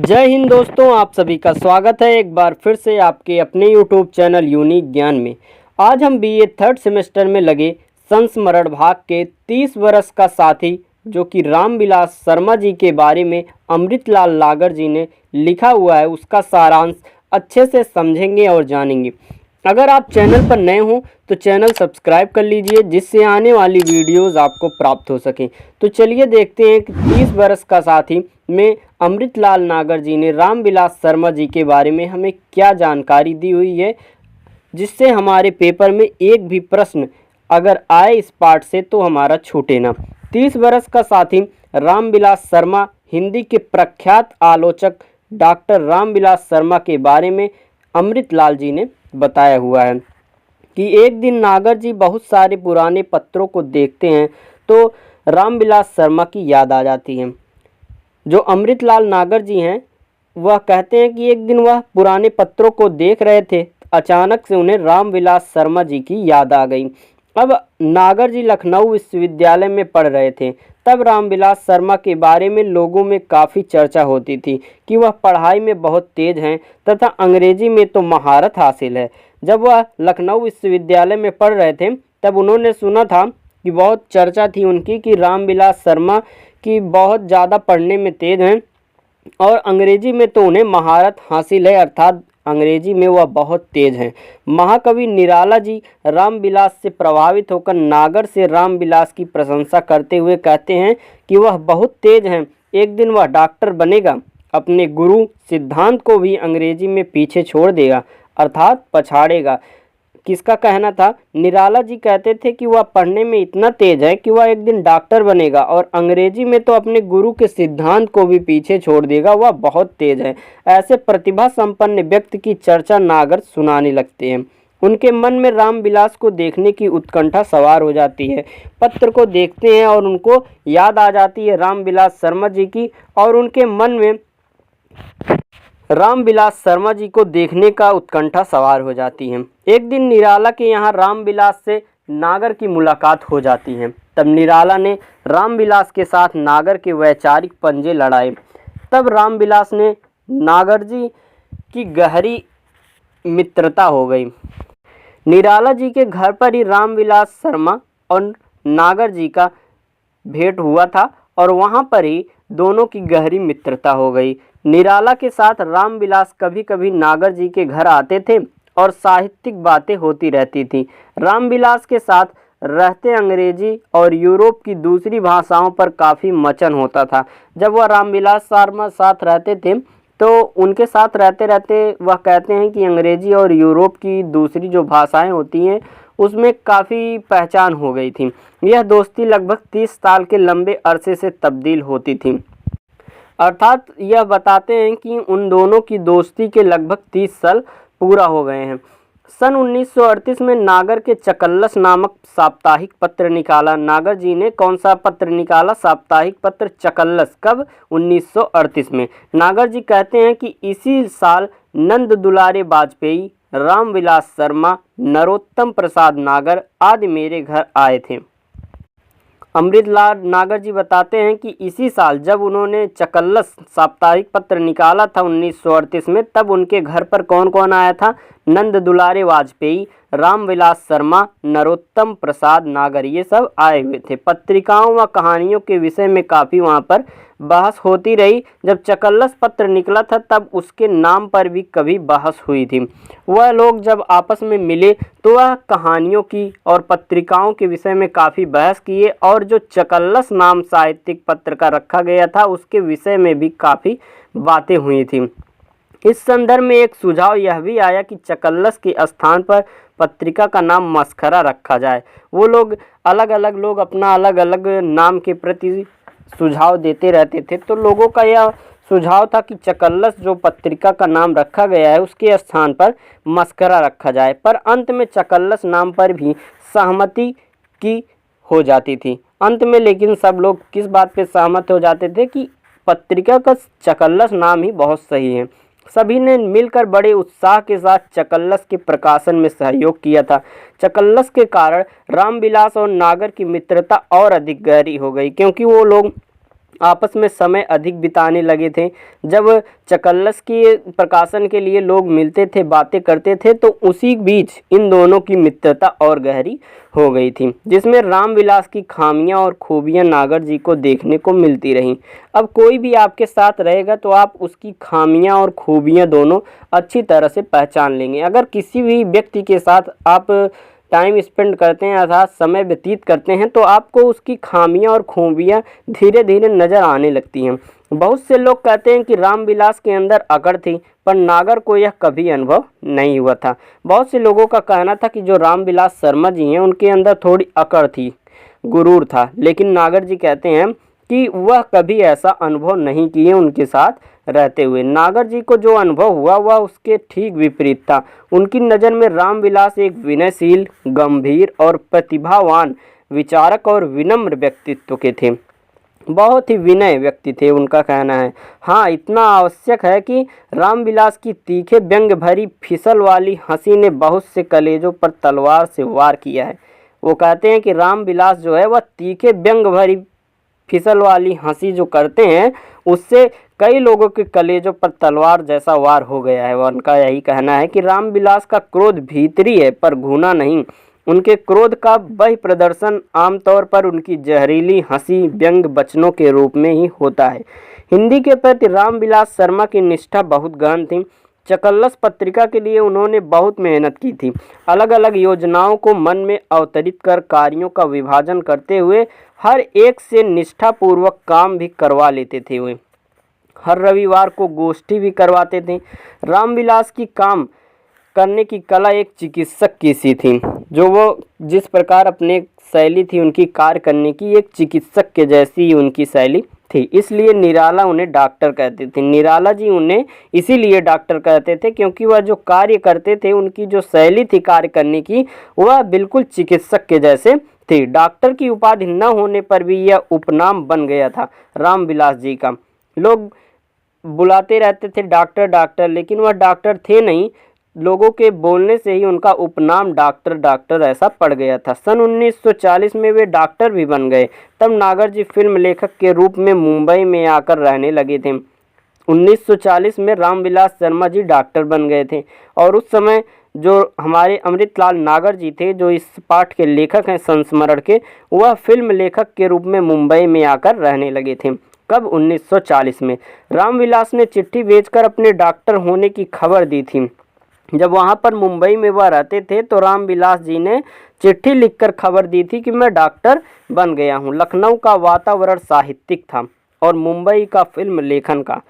जय हिंद दोस्तों, आप सभी का स्वागत है एक बार फिर से आपके अपने यूट्यूब चैनल यूनिक ज्ञान में। आज हम बीए थर्ड सेमेस्टर में लगे संस्मरण भाग के 30 वर्ष का साथी जो कि रामविलास शर्मा जी के बारे में अमृतलाल नागर जी ने लिखा हुआ है उसका सारांश अच्छे से समझेंगे और जानेंगे। अगर आप चैनल पर नए हों तो चैनल सब्सक्राइब कर लीजिए जिससे आने वाली वीडियोस आपको प्राप्त हो सकें। तो चलिए देखते हैं कि 30 वर्ष का साथी में अमृतलाल नागर जी ने रामविलास शर्मा जी के बारे में हमें क्या जानकारी दी हुई है, जिससे हमारे पेपर में एक भी प्रश्न अगर आए इस पाठ से तो हमारा छूटे ना। 30 वर्ष का साथी रामविलास शर्मा हिंदी के प्रख्यात आलोचक डॉक्टर रामविलास शर्मा के बारे में अमृतलाल जी ने बताया हुआ है कि एक दिन नागर जी बहुत सारे पुराने पत्रों को देखते हैं तो रामविलास शर्मा की याद आ जाती है। जो अमृतलाल नागर जी हैं वह कहते हैं कि एक दिन वह पुराने पत्रों को देख रहे थे, अचानक से उन्हें रामविलास शर्मा जी की याद आ गई। अब नागर जी लखनऊ विश्वविद्यालय में पढ़ रहे थे, तब रामविलास शर्मा के बारे में लोगों में काफ़ी चर्चा होती थी कि वह पढ़ाई में बहुत तेज हैं तथा अंग्रेजी में तो महारत हासिल है। जब वह लखनऊ विश्वविद्यालय में पढ़ रहे थे तब उन्होंने सुना था कि बहुत चर्चा थी उनकी कि रामविलास शर्मा की बहुत ज़्यादा पढ़ने में तेज हैं और अंग्रेजी में तो उन्हें महारत हासिल है, अर्थात अंग्रेजी में वह बहुत तेज हैं। महाकवि निराला जी रामविलास से प्रभावित होकर नागर से रामविलास की प्रशंसा करते हुए कहते हैं कि वह बहुत तेज हैं, एक दिन वह डॉक्टर बनेगा, अपने गुरु सिद्धांत को भी अंग्रेजी में पीछे छोड़ देगा, अर्थात पछाड़ेगा। किसका कहना था? निराला जी कहते थे कि वह पढ़ने में इतना तेज है कि वह एक दिन डॉक्टर बनेगा और अंग्रेजी में तो अपने गुरु के सिद्धांत को भी पीछे छोड़ देगा, वह बहुत तेज है। ऐसे प्रतिभा संपन्न व्यक्ति की चर्चा नागर सुनाने लगते हैं। उनके मन में रामविलास को देखने की उत्कंठा सवार हो जाती है। पत्र को देखते हैं और उनको याद आ जाती है रामविलास शर्मा जी की और उनके मन में रामविलास शर्मा जी को देखने का उत्कंठा सवार हो जाती है। एक दिन निराला के यहाँ रामविलास से नागर की मुलाकात हो जाती है। तब निराला ने रामविलास के साथ नागर के वैचारिक पंजे लड़ाए। तब रामविलास ने नागर जी की गहरी मित्रता हो गई। निराला जी के घर पर ही रामविलास शर्मा और नागर जी का भेंट हुआ था और वहाँ पर ही दोनों की गहरी मित्रता हो गई। निराला के साथ रामविलास कभी कभी नागर जी के घर आते थे और साहित्यिक बातें होती रहती थी। रामविलास के साथ रहते अंग्रेजी और यूरोप की दूसरी भाषाओं पर काफ़ी मचन होता था। जब वह रामविलास शर्मा साथ रहते थे तो उनके साथ रहते रहते वह कहते हैं कि अंग्रेजी और यूरोप की दूसरी जो भाषाएं होती हैं उसमें काफ़ी पहचान हो गई थी। यह दोस्ती लगभग 30 साल के लंबे अरसे से तब्दील होती थी, अर्थात यह बताते हैं कि उन दोनों की दोस्ती के लगभग 30 साल पूरा हो गए हैं। सन 1938 में नागर के चकल्लस नामक साप्ताहिक पत्र निकाला। नागर जी ने कौन सा पत्र निकाला? साप्ताहिक पत्र चकल्लस। कब? 1938 में। नागर जी कहते हैं कि इसी साल नंद दुलारे वाजपेयी, रामविलास शर्मा, नरोत्तम प्रसाद नागर आदि मेरे घर आए थे। अमृतलाल नागर जी बताते हैं कि इसी साल जब उन्होंने चकल्लस साप्ताहिक पत्र निकाला था 1938 में, तब उनके घर पर कौन कौन आया था? नंद दुलारे वाजपेयी, रामविलास शर्मा, नरोत्तम प्रसाद नागर, ये सब आए हुए थे। पत्रिकाओं व कहानियों के विषय में काफ़ी वहाँ पर बहस होती रही। जब चकल्लस पत्र निकला था तब उसके नाम पर भी कभी बहस हुई थी। वह लोग जब आपस में मिले तो वह कहानियों की और पत्रिकाओं के विषय में काफ़ी बहस किए और जो चकल्लस नाम साहित्यिक पत्र का रखा गया था उसके विषय में भी काफ़ी बातें हुई थी। इस संदर्भ में एक सुझाव यह भी आया कि चकल्लस के स्थान पर पत्रिका का नाम मस्खरा रखा जाए। वो लोग अलग अलग लोग अपना अलग अलग नाम के प्रति सुझाव देते रहते थे, तो लोगों का यह सुझाव था कि चकल्लस जो पत्रिका का नाम रखा गया है उसके स्थान पर मस्खरा रखा जाए, पर अंत में चकल्लस नाम पर भी सहमति की हो जाती थी। अंत में लेकिन सब लोग किस बात पे सहमत हो जाते थे कि पत्रिका का चकल्लस नाम ही बहुत सही है। सभी ने मिलकर बड़े उत्साह के साथ चकल्लस के प्रकाशन में सहयोग किया था। चकल्लस के कारण रामविलास और नागर की मित्रता और अधिक गहरी हो गई, क्योंकि वो लोग आपस में समय अधिक बिताने लगे थे। जब चकल्लस के प्रकाशन के लिए लोग मिलते थे, बातें करते थे, तो उसी बीच इन दोनों की मित्रता और गहरी हो गई थी, जिसमें रामविलास की खामियां और खूबियां नागर जी को देखने को मिलती रहीं। अब कोई भी आपके साथ रहेगा तो आप उसकी खामियां और खूबियां दोनों अच्छी तरह से पहचान लेंगे। अगर किसी भी व्यक्ति के साथ आप टाइम स्पेंड करते हैं अर्थात समय व्यतीत करते हैं तो आपको उसकी खामियां और खूबियां धीरे धीरे नज़र आने लगती हैं। बहुत से लोग कहते हैं कि रामविलास के अंदर अकड़ थी, पर नागर को यह कभी अनुभव नहीं हुआ था। बहुत से लोगों का कहना था कि जो रामविलास शर्मा जी हैं उनके अंदर थोड़ी अकड़ थी, गुरूर था, लेकिन नागर जी कहते हैं कि वह कभी ऐसा अनुभव नहीं किए उनके साथ रहते हुए। नागर जी को जो अनुभव हुआ वह उसके ठीक विपरीत था। उनकी नज़र में रामविलास एक विनयशील, गंभीर और प्रतिभावान विचारक और विनम्र व्यक्तित्व के थे। बहुत ही विनय व्यक्ति थे उनका कहना है। हाँ, इतना आवश्यक है कि रामविलास की तीखे व्यंग भरी फिसल वाली हंसी ने बहुत से कलेजों पर तलवार से वार किया है। वो कहते हैं कि रामविलास जो है वह तीखे व्यंग भरी फिसल वाली हंसी जो करते हैं उससे कई लोगों के कलेजों पर तलवार जैसा वार हो गया है। उनका यही कहना है कि रामविलास का क्रोध भीतरी है पर घुना नहीं। उनके क्रोध का वही प्रदर्शन आमतौर पर उनकी जहरीली हंसी व्यंग वचनों के रूप में ही होता है। हिंदी के प्रति रामविलास शर्मा की निष्ठा बहुत गहन थी। चकल्लस पत्रिका के लिए उन्होंने बहुत मेहनत की थी। अलग अलग योजनाओं को मन में अवतरित कर कार्यों का विभाजन करते हुए हर एक से निष्ठापूर्वक काम भी करवा लेते थे। वे हर रविवार को गोष्ठी भी करवाते थे। रामविलास की काम करने की कला एक चिकित्सक की सी थी। जो वो जिस प्रकार अपने शैली थी उनकी कार्य करने की, एक चिकित्सक के जैसी ही उनकी शैली थी। इसलिए निराला उन्हें डॉक्टर कहते थे। निराला जी उन्हें इसीलिए डॉक्टर कहते थे क्योंकि वह जो कार्य करते थे, उनकी जो शैली थी कार्य करने की, वह बिल्कुल चिकित्सक के जैसे थी। डॉक्टर की उपाधि न होने पर भी यह उपनाम बन गया था रामविलास जी का। लोग बुलाते रहते थे डॉक्टर डॉक्टर, लेकिन वह डॉक्टर थे नहीं। लोगों के बोलने से ही उनका उपनाम डॉक्टर डॉक्टर ऐसा पड़ गया था। सन 1940 में वे डॉक्टर भी बन गए। तब नागर जी फिल्म लेखक के रूप में मुंबई में आकर रहने लगे थे। 1940 में रामविलास शर्मा जी डॉक्टर बन गए थे और उस समय जो हमारे अमृतलाल नागर जी थे, जो इस पाठ के लेखक हैं संस्मरण के, वह फिल्म लेखक के रूप में मुंबई में आकर रहने लगे थे। कब? 1940 में। रामविलास ने चिट्ठी भेजकर अपने डॉक्टर होने की खबर दी थी। जब वहाँ पर मुंबई में वह रहते थे तो रामविलास जी ने चिट्ठी लिखकर खबर दी थी कि मैं डॉक्टर बन गया हूँ। लखनऊ का वातावरण साहित्यिक था और मुंबई का फिल्म लेखन का।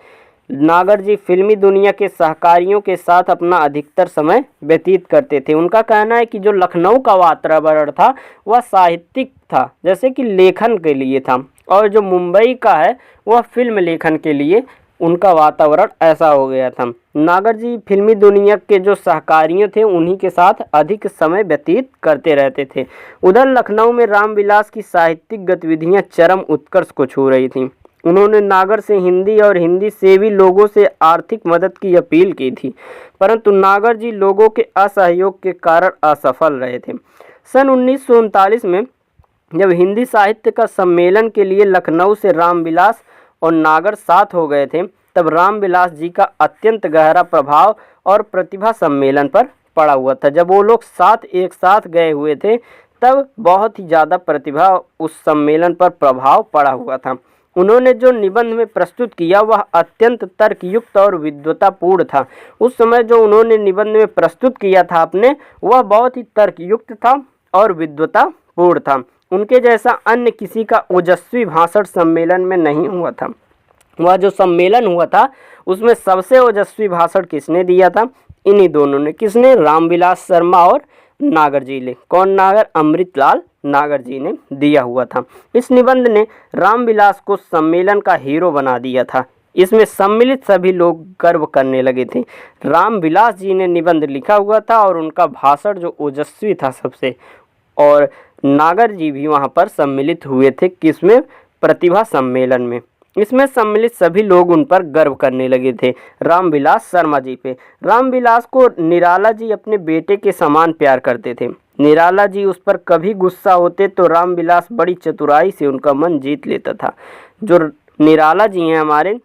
नागर जी फिल्मी दुनिया के सहकारियों के साथ अपना अधिकतर समय व्यतीत करते थे। उनका कहना है कि जो लखनऊ का वातावरण था वह साहित्यिक था, जैसे कि लेखन के लिए था, और जो मुंबई का है वह फिल्म लेखन के लिए उनका वातावरण ऐसा हो गया था। नागर जी फिल्मी दुनिया के जो सहकारियों थे उन्हीं के साथ अधिक समय व्यतीत करते रहते थे। उधर लखनऊ में रामविलास की साहित्यिक गतिविधियां चरम उत्कर्ष को छू रही थीं। उन्होंने नागर से हिंदी और हिंदी सेवी लोगों से आर्थिक मदद की अपील की थी, परंतु नागर जी लोगों के असहयोग के कारण असफल रहे थे। सन 1939 में जब हिंदी साहित्य का सम्मेलन के लिए लखनऊ से रामविलास और नागर साथ हो गए थे, तब रामविलास जी का अत्यंत गहरा प्रभाव और प्रतिभा सम्मेलन पर पड़ा हुआ था। जब वो लोग एक साथ गए हुए थे तब बहुत ही ज़्यादा प्रतिभा उस सम्मेलन पर प्रभाव पड़ा हुआ था। उन्होंने जो निबंध में प्रस्तुत किया वह अत्यंत तर्कयुक्त और विद्वतापूर्ण था। उस समय जो उन्होंने निबंध में प्रस्तुत किया था अपने, वह बहुत ही तर्कयुक्त था और विद्वतापूर्ण था। उनके जैसा अन्य किसी का ओजस्वी भाषण सम्मेलन में नहीं हुआ था। वह जो सम्मेलन हुआ था उसमें सबसे ओजस्वी भाषण किसने दिया था? इन्हीं दोनों ने। किसने? रामविलास शर्मा और नागर जी ने। कौन नागर? अमृतलाल नागर जी ने दिया हुआ था। इस निबंध ने रामविलास को सम्मेलन का हीरो बना दिया था। इसमें सम्मिलित सभी लोग गर्व करने लगे थे। रामविलास जी ने निबंध लिखा हुआ था और उनका भाषण जो ओजस्वी था सबसे, और नागर जी भी वहाँ पर सम्मिलित हुए थे। किसमें? प्रतिभा सम्मेलन में। इसमें सम्मिलित सभी लोग उन पर गर्व करने लगे थे, रामविलास शर्मा जी पे। रामविलास को निराला जी अपने बेटे के समान प्यार करते थे। निराला जी उस पर कभी गुस्सा होते तो रामविलास बड़ी चतुराई से उनका मन जीत लेता था। जो निराला जी हैं हमारे,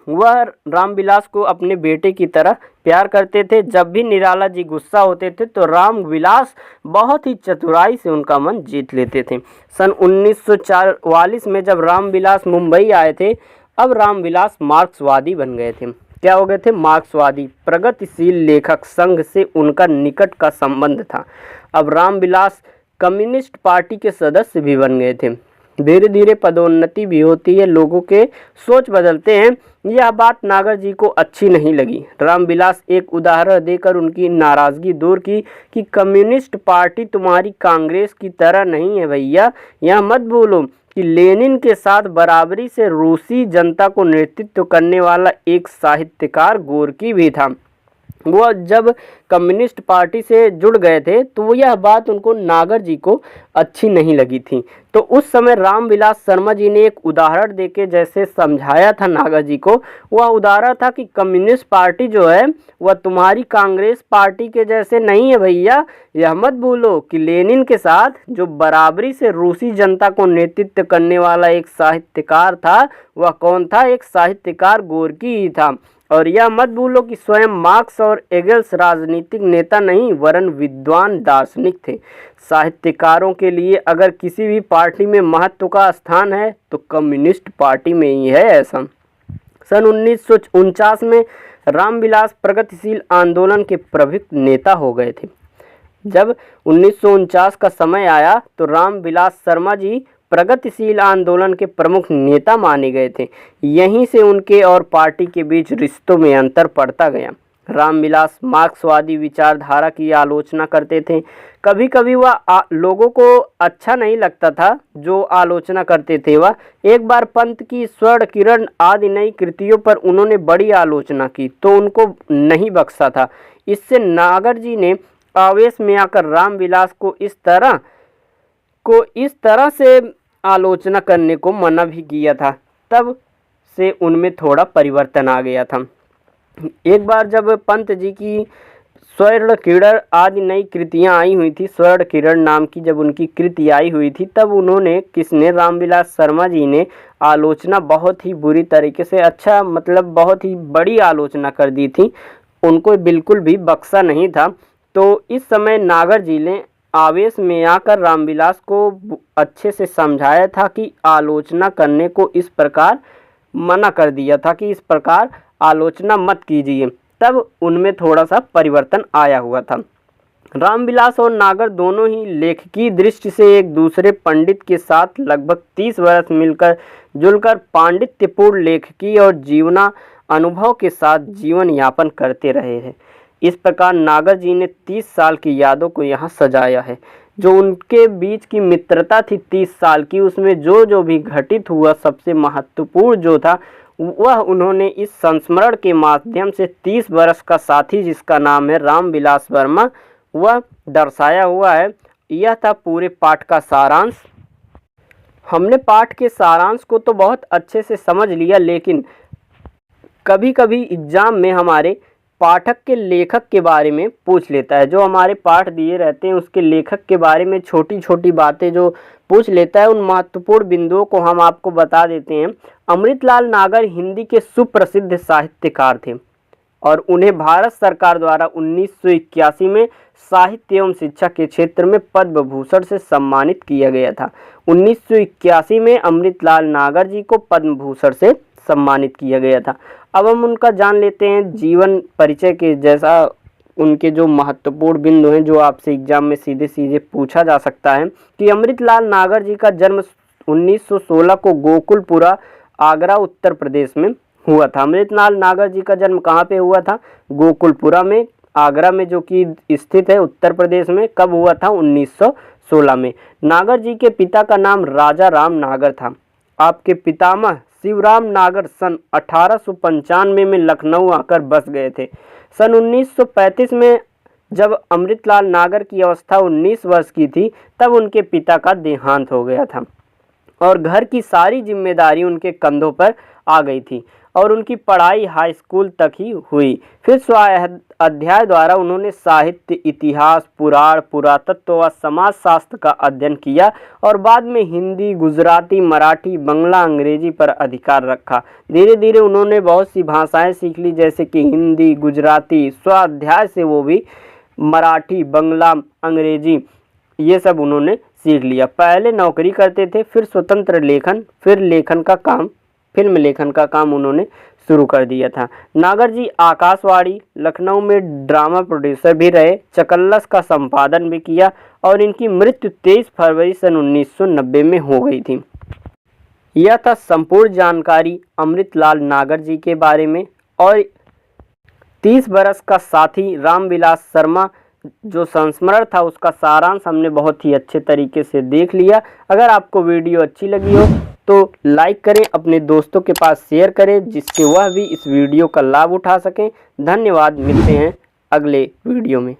वह रामविलास को अपने बेटे की तरह प्यार करते थे। जब भी निराला जी गुस्सा होते थे तो रामविलास बहुत ही चतुराई से उनका मन जीत लेते थे। सन 1944 में जब रामविलास मुंबई आए थे, अब रामविलास मार्क्सवादी बन गए थे। क्या हो गए थे? मार्क्सवादी। प्रगतिशील लेखक संघ से उनका निकट का संबंध था। अब रामविलास कम्युनिस्ट पार्टी के सदस्य भी बन गए थे। धीरे धीरे पदोन्नति भी होती है, लोगों के सोच बदलते हैं। यह बात नागर जी को अच्छी नहीं लगी। रामविलास एक उदाहरण देकर उनकी नाराजगी दूर की कि कम्युनिस्ट पार्टी तुम्हारी कांग्रेस की तरह नहीं है भैया। यह मत भूलो कि लेनिन के साथ बराबरी से रूसी जनता को नेतृत्व करने वाला एक साहित्यकार गोर्की भी था। वो जब कम्युनिस्ट पार्टी से जुड़ गए थे तो यह बात उनको नागर जी को अच्छी नहीं लगी थी। तो उस समय रामविलास शर्मा जी ने एक उदाहरण देके जैसे समझाया था नागर जी को, वह उदाहरण था कि कम्युनिस्ट पार्टी जो है वह तुम्हारी कांग्रेस पार्टी के जैसे नहीं है भैया। यह मत भूलो कि लेनिन के साथ जो बराबरी से रूसी जनता को नेतृत्व करने वाला एक साहित्यकार था, वह कौन था? एक साहित्यकार गोर्की ही था। और यह मत भूलो कि स्वयं मार्क्स और एंगल्स राजनीतिक नेता नहीं वरन विद्वान दार्शनिक थे। साहित्यकारों के लिए अगर किसी भी पार्टी में महत्व का स्थान है तो कम्युनिस्ट पार्टी में ही है। ऐसा सन 1949 में रामविलास प्रगतिशील आंदोलन के प्रमुख नेता हो गए थे। जब 1949 का समय आया तो रामविलास शर्मा जी प्रगतिशील आंदोलन के प्रमुख नेता माने गए थे। यहीं से उनके और पार्टी के बीच रिश्तों में अंतर पड़ता गया। रामविलास मार्क्सवादी विचारधारा की आलोचना करते थे। कभी कभी वह लोगों को अच्छा नहीं लगता था जो आलोचना करते थे। वह एक बार पंत की स्वर्ण किरण आदि नई कृतियों पर उन्होंने बड़ी आलोचना की तो उनको नहीं बख्शा था। इससे नागर जी ने आवेश में आकर रामविलास को इस तरह से आलोचना करने को मना भी किया था। तब से उनमें थोड़ा परिवर्तन आ गया था। एक बार जब पंत जी की स्वर्ण किरण आदि नई कृतियां आई हुई थी, स्वर्ण किरण नाम की जब उनकी कृति आई हुई थी, तब उन्होंने रामविलास शर्मा जी ने आलोचना बहुत ही बुरी तरीके से, बहुत ही बड़ी आलोचना कर दी थी। उनको बिल्कुल भी बख्शा नहीं था। तो इस समय नागर जी ने आवेश में आकर रामविलास को अच्छे से समझाया था कि आलोचना करने को इस प्रकार मना कर दिया था कि इस प्रकार आलोचना मत कीजिए। तब उनमें थोड़ा सा परिवर्तन आया हुआ था। रामविलास और नागर दोनों ही लेखकी दृष्टि से एक दूसरे पंडित के साथ लगभग 30 वर्ष मिलकर जुलकर पांडित्यपूर्ण लेखकी और जीवना अनुभव के साथ जीवन यापन करते रहे हैं। इस प्रकार नागर जी ने 30 साल की यादों को यहाँ सजाया है। जो उनके बीच की मित्रता थी 30 साल की, उसमें जो भी घटित हुआ सबसे महत्वपूर्ण जो था वह उन्होंने इस संस्मरण के माध्यम से 30 वर्ष का साथी जिसका नाम है रामविलास वर्मा, वह दर्शाया हुआ है। यह था पूरे पाठ का सारांश। हमने पाठ के सारांश को तो बहुत अच्छे से समझ लिया, लेकिन कभी कभी एग्जाम में हमारे पाठक के लेखक के बारे में पूछ लेता है। जो हमारे पाठ दिए रहते हैं उसके लेखक के बारे में छोटी छोटी बातें जो पूछ लेता है, उन महत्वपूर्ण बिंदुओं को हम आपको बता देते हैं। अमृतलाल नागर हिंदी के सुप्रसिद्ध साहित्यकार थे और उन्हें भारत सरकार द्वारा 1981 में साहित्य एवं शिक्षा के क्षेत्र में पद्म भूषण से सम्मानित किया गया था। 1981 में अमृतलाल नागर जी को पद्म भूषण से सम्मानित किया गया था। अब हम उनका जान लेते हैं जीवन परिचय के, जैसा उनके जो महत्वपूर्ण बिंदु हैं जो आपसे एग्जाम में सीधे सीधे पूछा जा सकता है कि अमृतलाल नागर जी का जन्म 1916 को गोकुलपुरा, आगरा, उत्तर प्रदेश में हुआ था। अमृतलाल नागर जी का जन्म कहाँ पे हुआ था? गोकुलपुरा में, आगरा में, जो कि स्थित है उत्तर प्रदेश में। कब हुआ था? 1916 में। नागर जी के पिता का नाम राजा राम नागर था। आपके पितामह शिवराम नागर सन 1895 में लखनऊ आकर बस गए थे। सन 1935 में जब अमृतलाल नागर की अवस्था 19 वर्ष की थी तब उनके पिता का देहांत हो गया था और घर की सारी जिम्मेदारी उनके कंधों पर आ गई थी। और उनकी पढ़ाई हाई स्कूल तक ही हुई। फिर स्वाध्याय द्वारा उन्होंने साहित्य, इतिहास, पुराण, पुरातत्व व समाजशास्त्र का अध्ययन किया और बाद में हिंदी, गुजराती, मराठी, बंगला, अंग्रेजी पर अधिकार रखा। धीरे धीरे उन्होंने बहुत सी भाषाएं सीख ली, जैसे कि हिंदी, गुजराती। स्वाध्याय से वो भी मराठी, बंगला, अंग्रेजी ये सब उन्होंने सीख लिया। पहले नौकरी करते थे, फिर स्वतंत्र लेखन, फिर लेखन का काम, फिल्म लेखन का काम उन्होंने शुरू कर दिया था। नागर जी आकाशवाणी लखनऊ में ड्रामा प्रोड्यूसर भी रहे, चकल्लस का संपादन भी किया और इनकी मृत्यु 23 फरवरी सन 1990 में हो गई थी। यह था संपूर्ण जानकारी अमृतलाल नागर जी के बारे में। और 30 बरस का साथी रामविलास शर्मा जो संस्मरण था उसका सारांश हमने बहुत ही अच्छे तरीके से देख लिया। अगर आपको वीडियो अच्छी लगी हो तो लाइक करें, अपने दोस्तों के पास शेयर करें जिससे वह भी इस वीडियो का लाभ उठा सकें। धन्यवाद, मिलते हैं अगले वीडियो में।